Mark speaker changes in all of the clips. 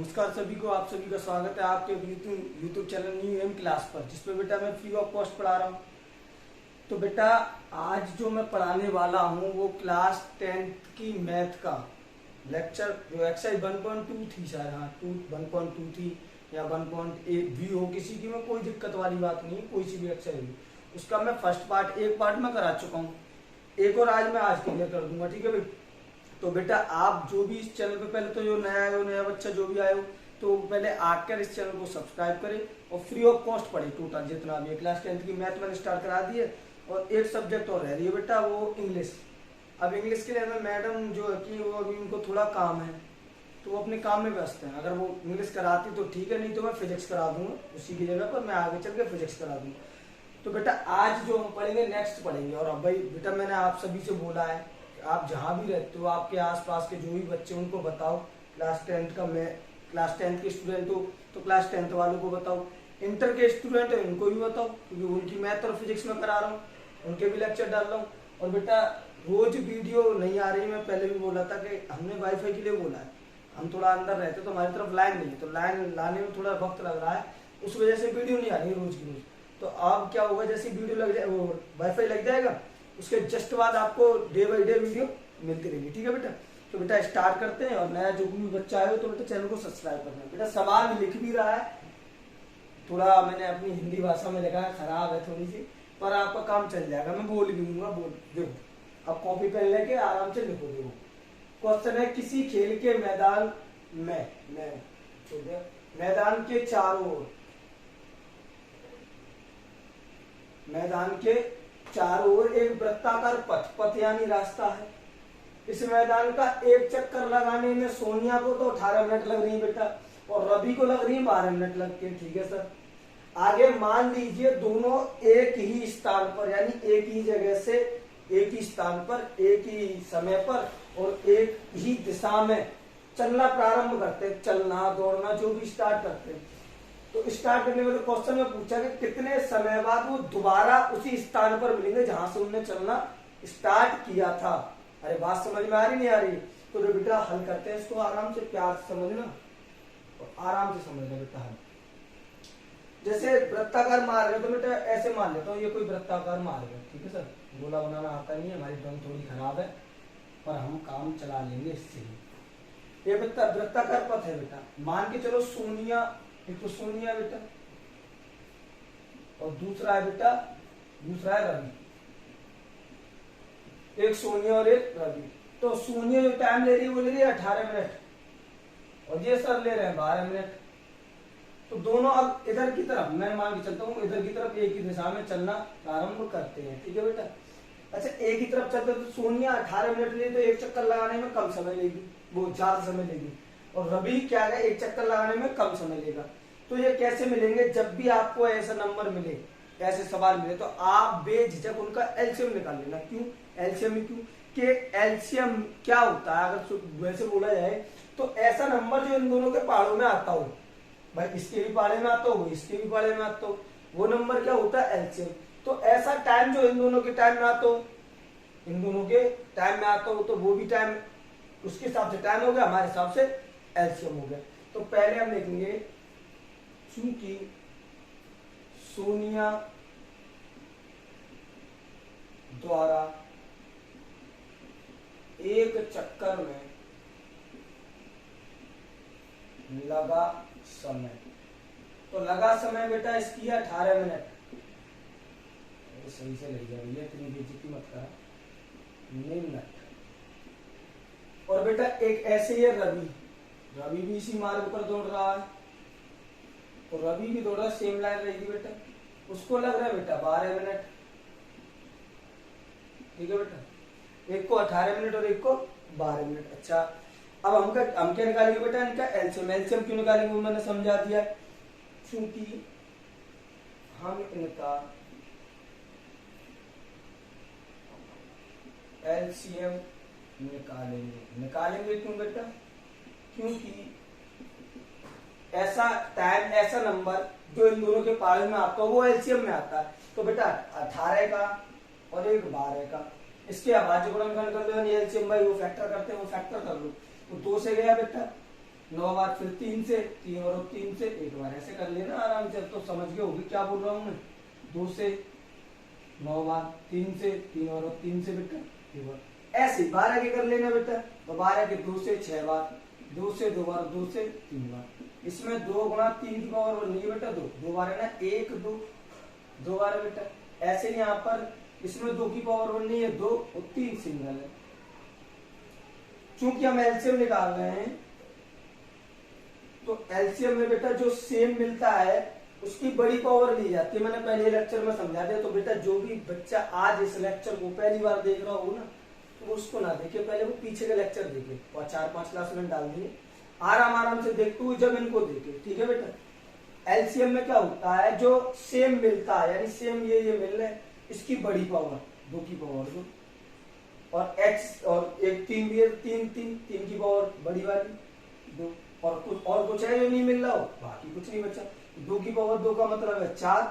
Speaker 1: नमस्कार सभी को, आप सभी का स्वागत है आपके YouTube channel New M Class पर, जिसपे बेटा मैं फ्री ऑफ कॉस्ट पढ़ा रहा हूँ। तो बेटा आज जो मैं पढ़ाने वाला हूँ वो क्लास 10th की मैथ का लेक्चर जो एक्सरसाइज 1.2 थी, शायद हाँ 1.2 थी या 1.8 भी हो, किसी की में कोई दिक्कत वाली बात नहीं, कोई सी भी एक्सरसाइज हुई उसका मैं फर्स्ट पार्ट एक पार्ट में करा चुका हूँ, एक और आज मैं आज क्लियर कर दूंगा। ठीक है भाई। तो बेटा आप जो भी इस चैनल पे पहले तो जो नया आए हो, नया बच्चा जो भी आए हो, तो पहले आकर इस चैनल को सब्सक्राइब करें और फ्री ऑफ कॉस्ट पढ़े टोटल जितना भी। क्लास 10th की मैथ मैंने स्टार्ट करा दी है और एक सब्जेक्ट और रह रही है बेटा, वो इंग्लिश। अब इंग्लिश के लिए हमें मैडम जो है कि वो अभी उनको थोड़ा काम है तो वो अपने काम में व्यस्त हैं। अगर वो इंग्लिश कराती तो ठीक है, नहीं तो मैं फिजिक्स करा दूंगा उसी की जगह पर, मैं आगे चल के फिजिक्स करा दूंगा। तो बेटा आज जो हम पढ़ेंगे नेक्स्ट पढ़ेंगे। और अब भाई बेटा मैंने आप सभी से बोला है आप जहाँ भी रहते हो, आपके आसपास के जो भी बच्चे उनको बताओ। क्लास 10th का मैं क्लास 10th के स्टूडेंट हो तो क्लास 10th वालों को बताओ, इंटर के स्टूडेंट है उनको भी बताओ, क्योंकि उनकी मैथ और फिजिक्स में करा रहा हूँ, उनके भी लेक्चर डाल रहा हूँ। और बेटा रोज वीडियो नहीं आ रही, मैं पहले भी बोला था कि हमने वाईफाई के लिए बोला है, हम थोड़ा अंदर रहते तो हमारी तरफ लाइन नहीं है, तो लाइन लाने में थोड़ा वक्त लग रहा है, उस वजह से वीडियो नहीं आ रही रोज की रोज। तो अब क्या होगा, जैसे वीडियो लग जाए वो वाईफाई लग जाएगा, उसके जस्ट बाद आपको डे बाई डे वीडियो मिलती रहेगी। ठीक है बेटा। तो बेटा स्टार्ट करते हैं। और नया जो भी बच्चा आए हो तो बेटा चैनल को सब्सक्राइब करना है। बेटा सवाल लिख भी रहा है, थोड़ा मैंने अपनी हिंदी भाषा में लिखा है, खराब है थोड़ी सी, पर आपका काम चल जाएगा, मैं बोल भी दूंगा। बोल देखो, अब कॉपी पेन लेके आराम से लिखो। देखो क्वेश्चन है, किसी खेल के मैदान में मैदान के चारों ओर एक वृत्ताकार पथ यानी रास्ता है। इस मैदान का एक चक्कर लगाने में सोनिया को तो 18 मिनट लग रही है बेटा, और रवि को लग रही है 12 मिनट लग के। ठीक है सर। आगे मान लीजिए दोनों एक ही स्थान पर यानी एक ही जगह से एक ही स्थान पर एक ही समय पर और एक ही दिशा में चलना प्रारंभ करते हैं, चलना दौड़ना जो भी स्टार्ट करते हैं। तो स्टार्ट करने वाले क्वेश्चन में पूछा कि कितने समय बाद वो दोबारा उसी स्थान पर मिलेंगे जहां से उन्होंने चलना स्टार्ट किया था। अरे बात समझ में आ रही नहीं आ रही? तो बेटा हल करते हैं इसको, आराम से प्यार से समझना और आराम से समझना बेटा हल। जैसे वृत्ताकार मार्ग है तो बेटा ऐसे मान लेता हूँ ये कोई वृत्ताकार मार्ग है। ठीक है सर, गोला बनाना आता नहीं है, हमारी ड्राइंग थोड़ी खराब है पर हम काम चला लेंगे इससे ही। ये बेटा वृत्ताकार पथ है बेटा, मान के चलो सोनिया, एक तो सोनिया बेटा और दूसरा है रवि, एक सोनिया और एक रवि। तो सोनिया जो टाइम ले रही है वो ले रही है 18 मिनट और ये सर ले रहे हैं 12 मिनट। तो दोनों अब इधर की तरफ, मैं मान के चलता हूँ इधर की तरफ एक ही दिशा में चलना प्रारंभ करते हैं। ठीक है बेटा। अच्छा एक ही तरफ चलते तो सोनिया 18 मिनट ले तो एक चक्कर लगाने में कम समय लेगी, वो ज्यादा समय लेगी, और रवि क्या है एक चक्कर लगाने में कम समय लेगा। तो ये कैसे मिलेंगे? जब भी आपको ऐसा नंबर मिले, ऐसे सवाल मिले, तो आप बेझिझक उनका एलसीएम निकाल लेना। क्यों एलसीएम? क्यों कि एलसीएम क्या होता है, अगर वैसे बोला जाए तो ऐसा नंबर जो इन दोनों के पहाड़ों में आता हो, भाई इसके भी पाड़े में आता हो इसके भी पाड़े में आता हो, वो नंबर क्या होता है? एलसीएम। तो ऐसा टाइम जो इन दोनों के टाइम में आता हो, इन दोनों के टाइम में आता हो, तो वो भी टाइम उसके हिसाब से टाइम हो गया, हमारे हिसाब से एलसीएम हो गया। तो पहले हम लिखेंगे चूंकि सोनिया द्वारा एक चक्कर में लगा समय, तो लगा समय बेटा इसकी 18 मिनट। सही से लग जाए भैया, इतनी बेइज्जती मत करा, मिनट। और बेटा एक ऐसे ही रवि भी इसी मार्ग पर दौड़ रहा है, तो रवि भी दौड़ रहा, सेम लाइन रहेगी बेटा, उसको लग रहा है बेटा 12 मिनट। ठीक है बेटा, एक को 18 मिनट और एक को 12 मिनट। अच्छा अब हम क्या निकालेंगे बेटा? इनका एलसीएम। एलसीएम क्यों निकालेंगे वो मैंने समझा दिया, क्योंकि हम इनका एलसीएम निकालेंगे क्यों बेटा? क्योंकि ऐसा टाइम, ऐसा नंबर जो इन दोनों के पाले में आता है वो एलसीएम में आता है। तो बेटा 18 का और एक 12 का, इसके अभाज्य गुणन कर दो, एलसीएम भाई वो फैक्टर करते हैं, वो फैक्टर कर लो। तो 2 से गया बेटा 9 बार फिर 3 से, 3 और 3 से, एक बार ऐसे कर लेना आराम से। अब तो समझ गए होगी क्या बोल रहा हूँ मैं। 2 से 9 बार, 3 से, 3 और 3 से बेटा, एक बार ऐसे 12 के कर लेना बेटा। तो 12 के 2 से 6 बार, 2 से 2 बार, 2 से 3 बार। इसमें 2 गुणा 3 की पावर बननी है बेटा 2, 2 बार है ना 1 2, 2 बार है बेटा। ऐसे यहाँ पर इसमें 2 की पावर बननी है 2 और 3 सिंगल है। चूंकि हम एलसीएम निकाल रहे हैं तो एलसीएम में बेटा जो सेम मिलता है उसकी बड़ी पावर ली जाती है। मैंने पहले लेक्चर में समझा दिया। तो बेटा जो भी बच्चा आज इस लेक्चर को पहली बार देख रहा हो ना, तो वो उसको ना देखे, पहले वो पीछे का लेक्चर देखे और 4-5 क्लास में डाल दिए, आराम से देखते हुए जब इनको देखे। ठीक है बेटा। एलसीएम में क्या होता है, जो सेम मिलता है यानी सेम ये मिल रहे हैं, इसकी बड़ी पावर 2 की पावर 2, और x और एक 3 भी है, 3 की पावर बड़ी वाली 2, और कुछ है जो नहीं मिल रहा हो, बाकी कुछ नहीं बचा। 2 की पावर 2 का मतलब है 4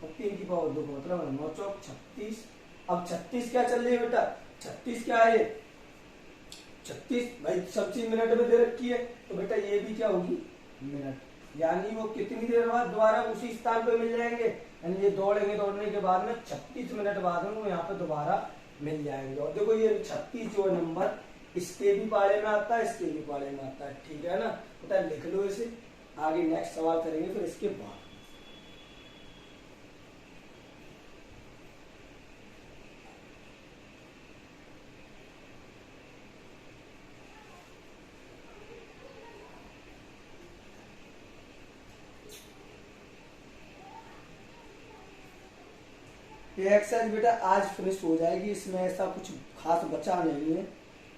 Speaker 1: और 3 की पावर 2 का मतलब है 9 चौक 36। अब 36 क्या चल रही है बेटा, 36 क्या है, 36 भाई सब चीज मिनट में दे रखी है, तो बेटा ये भी क्या होगी मिनट, यानी वो कितनी देर बाद दोबारा उसी स्थान पे मिल जाएंगे। यानी ये दौड़ेंगे, दौड़ने के बाद में 36 मिनट बाद में वो यहाँ पे दोबारा मिल जाएंगे। और देखो ये 36 जो नंबर इसके भी पाड़े में आता है, इसके भी पाड़े में आता है। ठीक है ना, बेटा लिख लो इसे, आगे नेक्स्ट सवाल करेंगे फिर इसके बाद। ये एक्सरसाइज बेटा आज फिनिश हो जाएगी, इसमें ऐसा कुछ खास बचा नहीं है,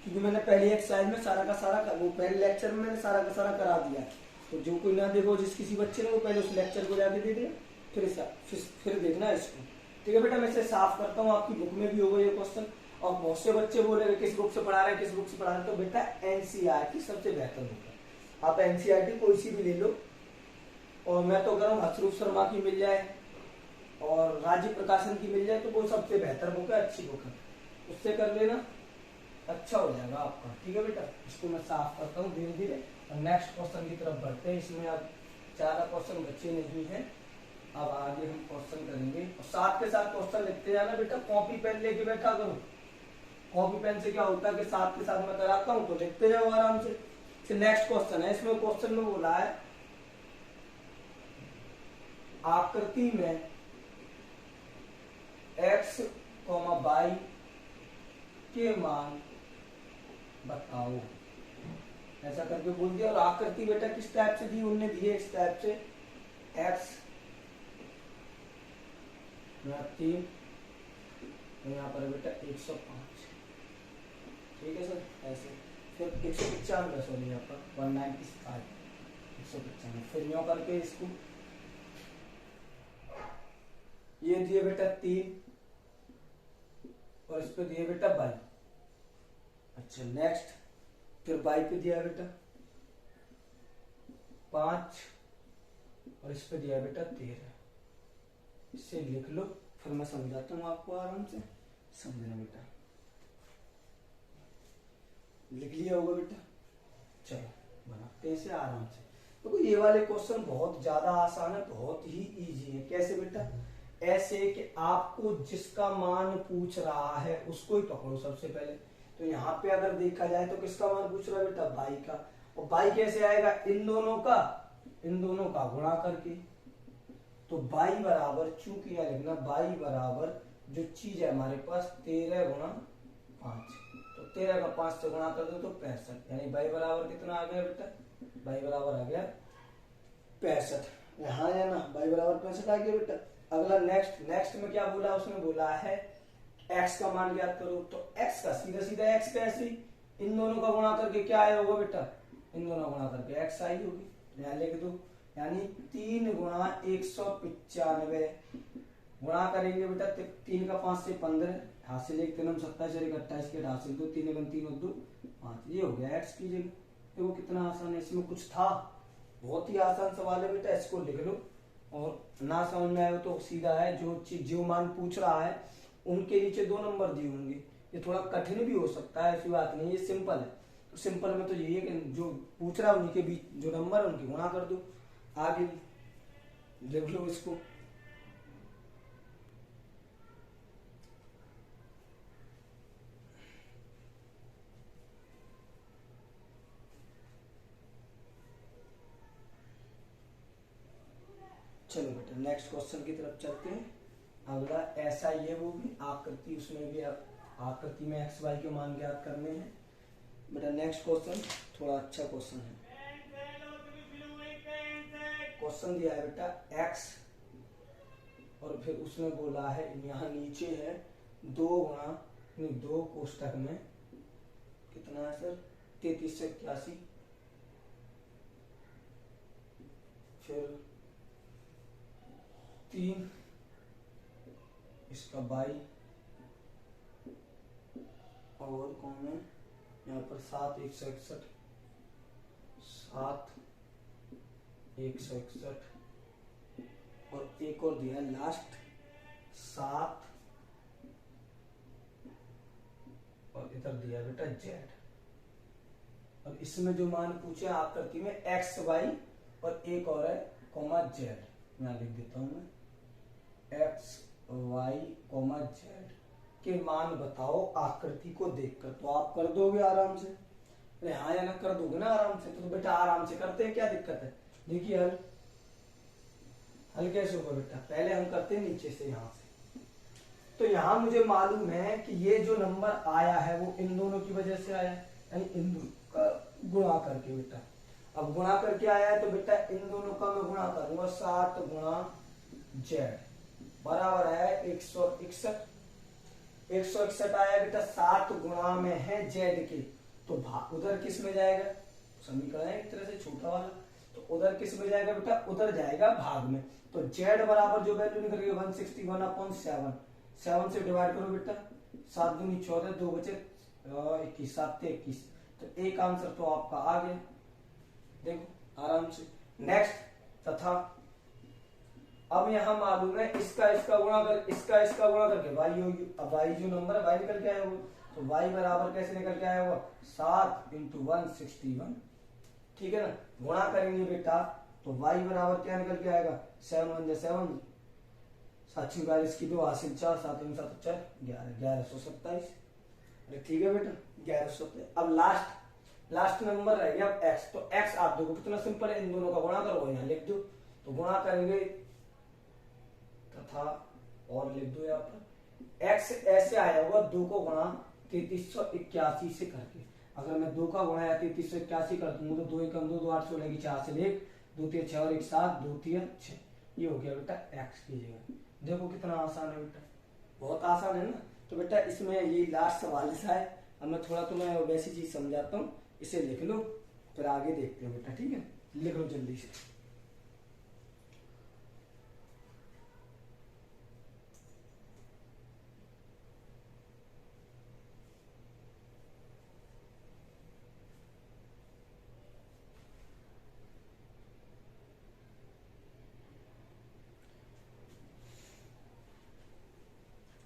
Speaker 1: क्योंकि मैंने पहली एक्सरसाइज में सारा का सारा वो पहले लेक्चर में मैंने सारा का सारा करा दिया। तो जो कोई ना देखो, जिस किसी बच्चे ने, वो पहले उस लेक्चर को जाके देख ले, फिर देखना इसको। ठीक है बेटा, मैं इसे साफ करता हूँ, आपकी बुक में भी होगा ये क्वेश्चन। और बहुत से बच्चे बोल रहे किस बुक से पढ़ा रहे हैं, किस बुक से पढ़ा रहे हैं, तो बेटा एनसीईआरटी सबसे बेहतर बुक है। आप एनसीईआरटी कोई सी भी ले लो, और मैं तो कह रहा हूँ हसरूप शर्मा की मिल जाए और राज्य प्रकाशन की मिल जाए, तो वो सबसे बेहतर बुक है, अच्छी बुक है, उससे कर लेना, अच्छा हो जाएगा आपका। ठीक है बेटा, इसको मैं साफ करता हूँ धीरे धीरे और नेक्स्ट क्वेश्चन की तरफ बढ़ते हैं। इसमें अब ज्यादा क्वेश्चन बच्चे नहीं है, अब आगे हम क्वेश्चन करेंगे। और साथ के साथ क्वेश्चन लिखते जाना बेटा, कॉपी पेन लेके बैठा करो। कॉपी पेन से क्या होता है कि साथ के साथ मैं कराता हूँ तो लिखते जाओ आराम से। नेक्स्ट क्वेश्चन है, इसमें क्वेश्चन में बोला है आकृति में x, y के मान बताओ, ऐसा करके बोल दिया। और आकृति बेटा किस टाइप से दी, उनने दी है इस टाइप से, x 3 और यहाँ पर बेटा 105। ठीक है सर, ऐसे फिर 195, सॉरी यहाँ पर 195, 195। फिर यूं करके इसको ये दिए बेटा 3 और इस पे दिए बेटा 22। अच्छा नेक्स्ट, फिर 22 पे दिया बेटा 5 और इस पे दिया बेटा 13। इससे लिख लो, फिर मैं समझाता हूँ आपको, आराम से समझना बेटा। लिख लिया होगा बेटा, चलो बनाते हैं इसे आराम से। देखो ये वाले क्वेश्चन बहुत ज्यादा आसान है, बहुत ही इजी है। कैसे बेटा, ऐसे कि आपको जिसका मान पूछ रहा है उसको ही पकड़ो सबसे पहले। तो यहाँ पे अगर देखा जाए तो किसका मान पूछ रहा है बेटा, बाई का। और बाई कैसे आएगा, इन दोनों का गुणा करके। तो बाई बराबर, चूंकि यह लिखना बाई बराबर जो चीज है हमारे पास 13 गुणा 5, तो 13 का 5 से गुणा कर दो तो 65, यानी बाई बराबर कितना आ गया बेटा, बाई बराबर आ गया 65। यहाँ है ना, बाई बराबर 65 आ गया बेटा। अगला नेक्स्ट में क्या बोला, उसने बोला है x का मान ज्ञात करो। तो x का सीधा x कैसे, इन दोनों का गुणा करके क्या आया होगा बेटा, इन दोनों गुणा करके x आई होगी, यहाँ लिख दो। यानी 3 गुणा 195 गुणा करेंगे बेटा, 3 का 5 से 15, हासिल 1 3 27 और 28 के हासिल 2, 3 3 और 2 5, ये हो गया x की जगह। देखो कितना आसान है, इसमें कुछ था, बहुत ही आसान सवाल है बेटा, इसको लिख लो। और ना समझ में आए तो सीधा है, जो मान पूछ रहा है उनके नीचे 2 नंबर दिए होंगे। ये थोड़ा कठिन भी हो सकता है, ऐसी बात नहीं, ये सिंपल है। सिंपल में तो यही है कि जो पूछ रहा है उन्हीं के बीच जो नंबर है उनकी गुणा कर दो। आगे लिख लो इसको। चलो बेटा नेक्स्ट क्वेश्चन की तरफ चलते हैं। अगला ऐसा ये वो भी आकृति, उसमें भी आकृति में एक्स वाई के मान ज्ञात करने हैं। बेटा नेक्स्ट क्वेश्चन थोड़ा अच्छा क्वेश्चन है। क्वेश्चन दिया है बेटा एक्स और फिर उसने बोला है यहाँ नीचे है 2 गुणा 2 कोष्टक में कितना है सर 3381, फिर 3 इसका 22 और कौन है यहाँ पर 7 161 7 161 और एक और दिया लास्ट 7 और इधर दिया बेटा जेड। और इसमें जो मान पूछे आकृति में एक्स वाई और एक और है कॉमा जेड। यहाँ लिख देता हूं मैं एक्स वाई कॉमा जेड के मान बताओ आकृति को देखकर। तो आप कर दोगे आराम से, अरे हाँ या ना कर दोगे ना आराम से। तो बेटा आराम से करते हैं, क्या दिक्कत है। देखिए हल हल कैसे होगा बेटा, पहले हम करते हैं नीचे से यहाँ से। तो यहाँ मुझे मालूम है कि ये जो नंबर आया है वो इन दोनों की वजह से आया है, यानी इन दोनों का गुणा करके बेटा। अब गुणा करके आया है तो बेटा इन दोनों का मैं गुणा करूंगा 7 गुणा जेड बराबर है 161। 161 आया बेटा 7 गुणा में है जेड के, तो उधर किस में जाएगा, समीकरण है एक तरह से छोटा वाला, तो उधर किस में जाएगा बेटा, उधर जाएगा भाग में। तो जेड बराबर जो वैल्यू निकल गई 161/7, 7 से डिवाइड करो बेटा, 7 दूनी 14, 2 बचे 21, 7 से 21, तो एक आंसर तो आपका आ गया। देखो आराम से। नेक्स्ट तथा अब यहां मालूम है इसका गुणा कर इसका गुणा करके वाई होगी। अब वाई जो नंबर है वाई निकल के आया होगा, तो वाई बराबर कैसे निकल के आया होगा 7 × 161, ठीक है ना। गुणा करेंगे बेटा तो वाई बराबर क्या निकल के आएगा 7 × 1 = 7, 7 × 42 की 2 हासिल 4, 7 × 7 = 4, 1127। अरे ठीक है बेटा 1127। अब लास्ट नंबर रह गया एक्स। तो एक्स आप देखो कितना सिंपल है, इन दोनों का गुणा करो यहाँ लिख दो। तो गुणा करेंगे तथा और लिख दो यहाँ पर एक्स ऐसे आया होगा 2 को गुणा 3381 से करके। अगर मैं 2 का गुणा या 3381 कर दूंगा तो 2 × 2 2 8 16 की 4 से 1 2 3 6 और 1 7 2 3 6, ये हो गया बेटा एक्स की जगह। देखो कितना आसान है बेटा, बहुत आसान है ना। तो बेटा इसमें ये लास्ट सवाल ऐसा है। अब मैं थोड़ा तुम्हें वैसी चीज समझाता हूँ, इसे लिख लो फिर आगे देखते हो बेटा, ठीक है। लिख लो जल्दी से।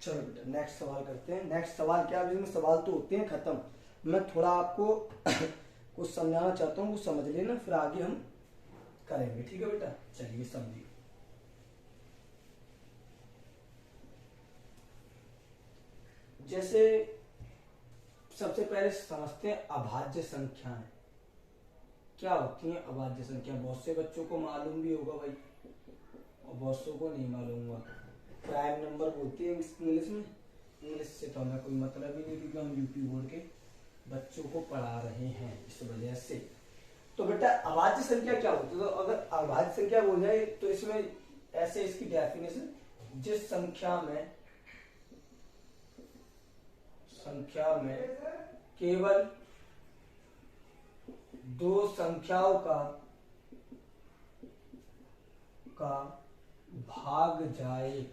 Speaker 1: चलो बेटा नेक्स्ट सवाल करते हैं। नेक्स्ट सवाल क्या है, सवाल तो होते हैं खत्म। मैं थोड़ा आपको कुछ समझाना चाहता हूँ, वो समझ लेना फिर आगे हम करेंगे, ठीक है बेटा। चलिए समझिए। जैसे सबसे पहले समझते हैं अभाज्य संख्याएं क्या होती हैं। अभाज्य संख्या बहुत से बच्चों को मालूम भी होगा भाई, और बहुत सौ को नहीं मालूम होगा। प्राइम नंबर बोलती है इंग्लिश में। इंग्लिश से तो हमें कोई मतलब ही नहीं, क्योंकि हम यूपी बोर्ड के बच्चों को पढ़ा रहे हैं, इस वजह से। तो बेटा अभाज्य संख्या क्या होती है, तो अगर अभाज्य संख्या बोल जाए तो इसमें ऐसे इसकी डेफिनेशन, जिस संख्या में केवल 2 संख्याओं का भाग जाए,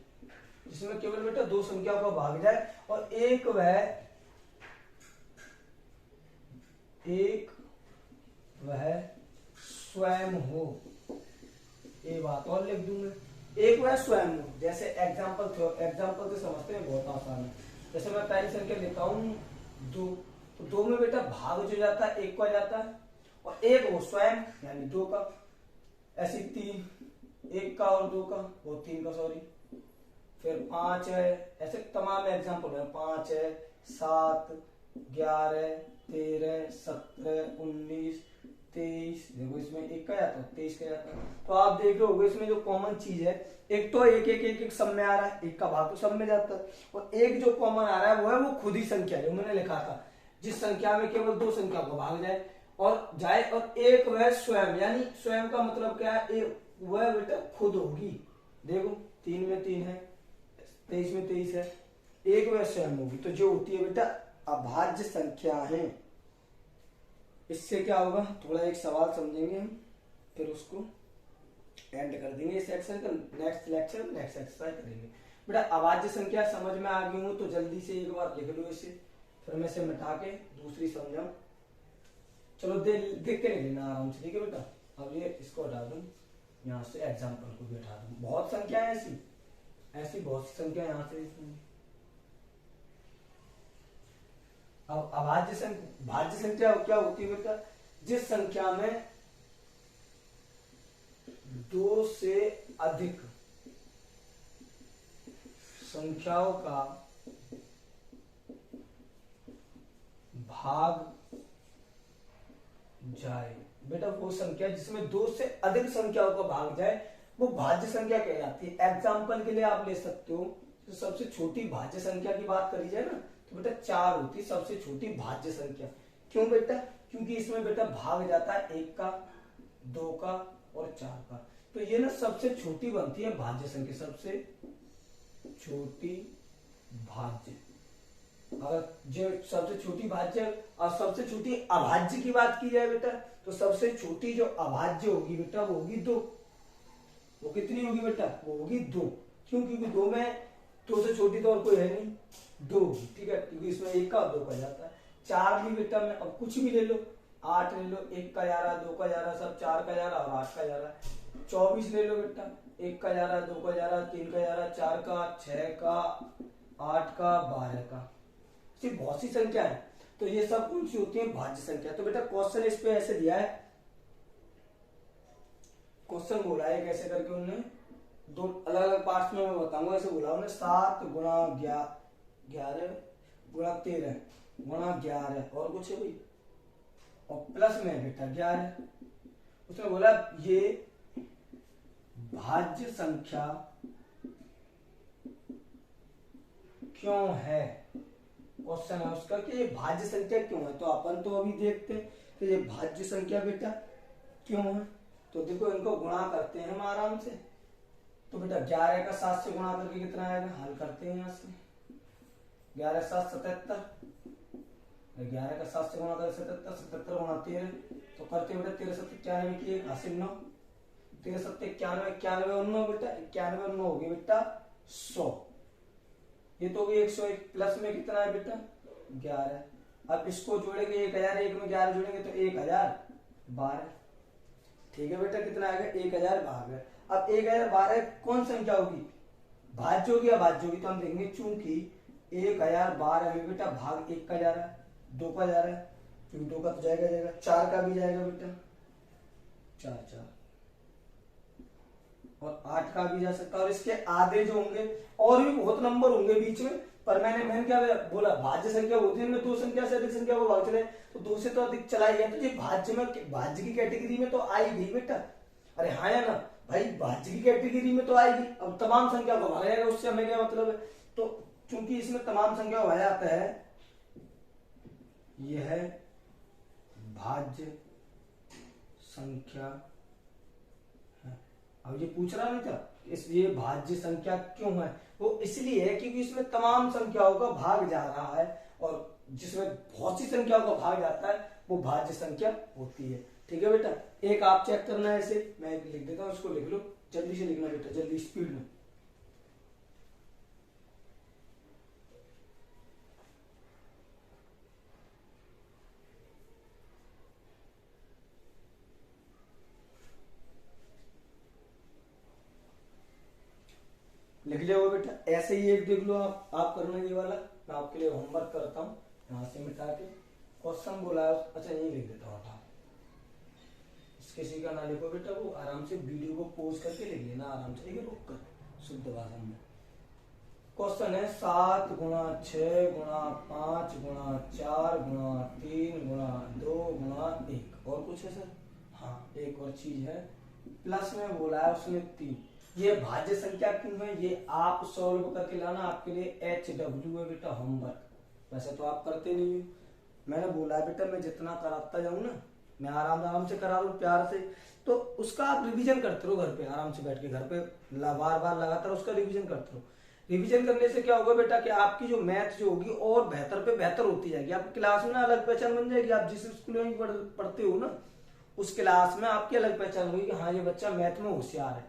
Speaker 1: जिसमें केवल बेटा 2 संख्याओं का भाग जाए और एक वह स्वयं हो। ये बात और लिख दूंगा, एक वह स्वयं हो। जैसे एग्जाम्पल से समझते हैं, बहुत आसान है। जैसे मैं पहली संख्या लेता हूं 2, तो 2 में बेटा भाग जो जाता है 1 को आ जाता है, और एक वो स्वयं यानी 2 का, ऐसे 3 1 का और 2 का, वो 3 का सॉरी, फिर 5 है, ऐसे तमाम एग्जाम्पल है, 5 है, 7 11 13 17 19 23, देखो इसमें 1 का जाता है 23 का जाता है। तो आप देख रहे होगे इसमें जो कॉमन चीज है, एक तो एक सब में आ रहा है, एक का भाग तो सब में जाता है, और एक जो कॉमन आ रहा है वो है वो खुद ही संख्या, जो मैंने लिखा था, जिस संख्या में केवल 2 संख्या को भाग जाए, और एक वह स्वयं, यानी स्वयं का मतलब क्या है, वह बेटा खुद होगी। देखो 3 में 3 है, 23 में 23 है, एक वह स्वयं होगी, तो जो होती है बेटा अभाज्य संख्या है। इससे क्या होगा, थोड़ा एक सवाल समझेंगे हम, फिर उसको एंड कर देंगे इस सेक्शन का, नेक्स्ट लेक्चर नेक्स्ट एक्सरसाइज करेंगे। बेटा अभाज्य संख्या समझ में आ गई हूं तो जल्दी से एक बार लिख लो इसे, फिर मैं इसे मिटा के दूसरी समझाऊं। चलो देख के नहीं लेना आराम से, ठीक है बेटा। अब ये इसको हटा दूं, यहाँ से एग्जाम्पल को भी हटा दूं, बहुत संख्या है ऐसी बहुत सी संख्या यहाँ से इसमें। अब भाज्य संख्या क्या होती है बेटा, जिस संख्या में 2 से अधिक संख्याओं का भाग जाए, बेटा वो संख्या जिसमें 2 से अधिक संख्याओं का भाग जाए वो भाज्य संख्या कहलाती है। एग्जाम्पल के लिए आप ले सकते हो, तो सबसे छोटी भाज्य संख्या की बात करी जाए ना, तो बेटा 4 होती है सबसे छोटी भाज्य संख्या। क्यों बेटा, क्योंकि इसमें बेटा भाग जाता है 1 का, 2 का और 4 का, तो ये ना सबसे छोटी बनती है भाज्य संख्या, सबसे छोटी भाज्य। अगर जो सबसे छोटी भाज्य और सबसे छोटी अभाज्य की बात की जाए बेटा, तो सबसे छोटी जो अभाज्य होगी बेटा वो होगी 2। वो कितनी होगी बेटा, वो होगी 2। क्यों, क्योंकि 2 में 2 से छोटी तो और कोई है नहीं, 2, ठीक है, क्योंकि इसमें 1 का 2 का जाता है। 4 भी बेटा में अब कुछ भी ले लो, 8 ले लो, 1 का जा रहा है, 2 का जा रहा है, सब 4 का जा रहा है और 8 का जा रहा है। 24 ले लो बेटा, 1 का जा रहा है, 2 का जा रहा है, 3 का जा रहा है, 4 का, 6 का, 8 का, 12 का, सिर्फ बहुत सी संख्या है। तो ये सब कौन सी होती है, भाज्य संख्या। तो बेटा क्वेश्चन इस पे ऐसे दिया है, क्वेश्चन बोला है कैसे करके उन्होंने, 2 अलग अलग पार्ट्स में मैं बताऊंगा। ऐसे बोला उन्होंने 7 गुणा 11 गुणा 13 गुणा 11 और कुछ है भाई, और प्लस में बेटा 11। उसने बोला ये भाज्य संख्या क्यों है, क्वेश्चन है उसका कि ये भाज्य संख्या क्यों है। तो अपन तो अभी देखते हैं कि ये भाज्य संख्या बेटा क्यों है। तो देखो इनको गुणा करते हैं हम आराम से। तो बेटा 11 का 7 से गुणा करके कितना आएगा, हल करते हैं यहाँ से, 11 7 77, 11 का 7 से गुणा करके 77, 77 गुणा 13, तो करते हैं बेटा 13 7 91 की 1 हासिल 9, 13 7 91 91 19 बेटा 91 9 होगी बेटा 100। ये तो भी 101, प्लस में कितना है बेटा 11। अब इसको जोड़ेंगे 1000, 1 में 11 जोड़ेंगे तो 1012, ठीक है बेटा, कितना आएगा 1012। अब 1012 कौन संख्या होगी, भाज्य होगी या भाज्य होगी, तो हम देखेंगे चूंकि 1012 में बेटा भाग 1 का जा रहा है, 2 का जा रहा है, क्योंकि 2 का तो जाएगा, 4 का भी जाएगा बेटा, 4 4 और 8 का भी जा सकता है, और इसके आधे जो होंगे और भी बहुत नंबर होंगे बीच में, पर मैंने क्या बोला, भाज्य संख्या होती है, 2 संख्या से अधिक संख्या को भाग चले तो 2 से तो अधिक चला ही गया, तो ये भाज्य में भाज्य की कैटेगरी में तो आई गई बेटा। अरे हाँ या ना भाई, भाज्य की कैटेगरी में तो आएगी। अब तमाम संख्या को भागा जाएगा, उससे हमें क्या मतलब है। तो चूंकि इसमें तमाम संख्या को भागा जाता है, यह भाज्य संख्या। अब ये पूछ रहा नहीं था इसलिए भाज्य संख्या क्यों है, वो इसलिए है क्योंकि इसमें तमाम संख्याओं का भाग जा रहा है, और जिसमें बहुत सी संख्याओं का भाग जाता है वो भाज्य संख्या होती है। ठीक है बेटा, एक आप चेक करना है, ऐसे मैं लिख देता हूं, इसको लिख लो, जल्दी से लिखना बेटा, जल्दी स्पीड में। लिख लिया होगा बेटा, ऐसे ही एक देख लो आप करना ये वाला, मैं आपके लिए होमवर्क करता हूँ, यहाँ से मिटा के क्वेश्चन बोला है, अच्छा यही लिख देता हूँ आप, किसी का ना लिखो बेटा, वो आराम से वीडियो को पॉज करके लिख लेना आराम से, ठीक है, रुक कर शुद्ध भाषा में। क्वेश्चन है 7 गुणा 6 गुणा 5 गुणा 4 गुणा 3 गुणा 2 गुणा 1, और कुछ है सर? हाँ एक और चीज है, प्लस में बोला है उसने 3। ये भाज्य संख्या क्यों है, ये आप सॉल्व करके लाना, आपके लिए HW है बेटा, होमवर्क। वैसे तो आप करते नहीं हो, मैंने बोला है बेटा मैं जितना कराता जाऊं ना, मैं आराम से करा लूं प्यार से, तो उसका आप रिवीजन करते रहो घर पे, आराम से बैठ के घर पे बार बार लगातार उसका रिवीजन करते रहो। रिवीजन करने से क्या होगा बेटा कि आपकी जो मैथ जो होगी और बेहतर पे बेहतर होती जाएगी, आपकी क्लास में ना अलग पहचान बन जाएगी। आप जिस स्कूल में पढ़ते हो ना, उस क्लास में आपकी अलग पहचान होगी कि हाँ ये बच्चा मैथ में होशियार है।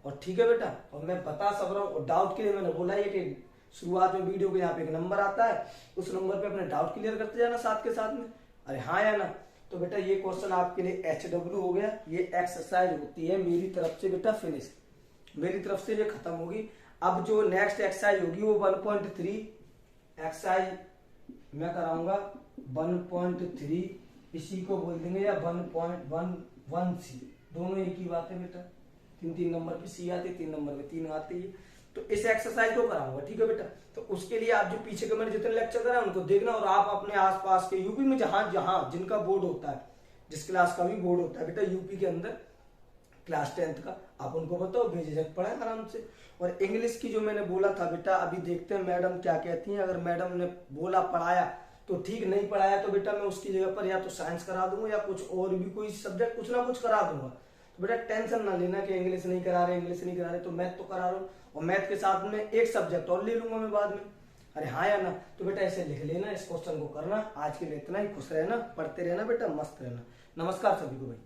Speaker 1: और ठीक है बेटा, और मैं बता सब रहा हूँ, और डाउट के लिए मैंने बोला है कि शुरुआत में वीडियो के यहाँ पे एक नंबर आता है, उस नंबर पे अपने डाउट क्लियर करते जाना साथ के साथ में, अरे हाँ या ना। तो बेटा ये क्वेश्चन आपके लिए HW हो गया, ये एक्सरसाइज होती है मेरी तरफ से बेटा फिनिश, मेरी तरफ से ये खत्म होगी। अब जो नेक्स्ट एक्सरसाइज होगी वो 1.3 एक्सरसाइज मैं कराऊंगा, 1.3 इसी को बोल देंगे, या 1.11C, दोनों एक ही बात है बेटा, 3 नंबर पे C आती है, 3 नंबर पे 3 आती है। तो इस एक्सरसाइज को कराऊंगा, ठीक है बेटा। तो उसके लिए आप जो पीछे के मैंने जितने लेक्चर कराए उनको देखना, और आप अपने आसपास के यूपी में जहां जहां जिनका बोर्ड होता है, जिस क्लास का भी बोर्ड होता है बेटा यूपी के अंदर क्लास 10th का, आप उनको बताओ, बेझिझक पढ़ाएं आराम से। और इंग्लिश की जो मैंने बोला था बेटा, अभी देखते हैं मैडम क्या कहती हैं। अगर मैडम ने बोला पढ़ाया तो ठीक, नहीं पढ़ाया तो बेटा मैं उसकी जगह पर या तो साइंस करा दूंगा या कुछ और भी कोई सब्जेक्ट कुछ ना कुछ करा दूंगा। तो बेटा टेंशन ना लेना कि इंग्लिश नहीं करा रहे, इंग्लिश नहीं करा रहे, तो मैथ तो करा रहा हूँ, और मैथ के साथ में एक सब्जेक्ट और ले लूंगा मैं बाद में, अरे हाँ या ना। तो बेटा ऐसे लिख लेना, इस क्वेश्चन को करना। आज के लिए इतना ही, खुश रहना, पढ़ते रहना बेटा, मस्त रहना। नमस्कार सभी को भाई।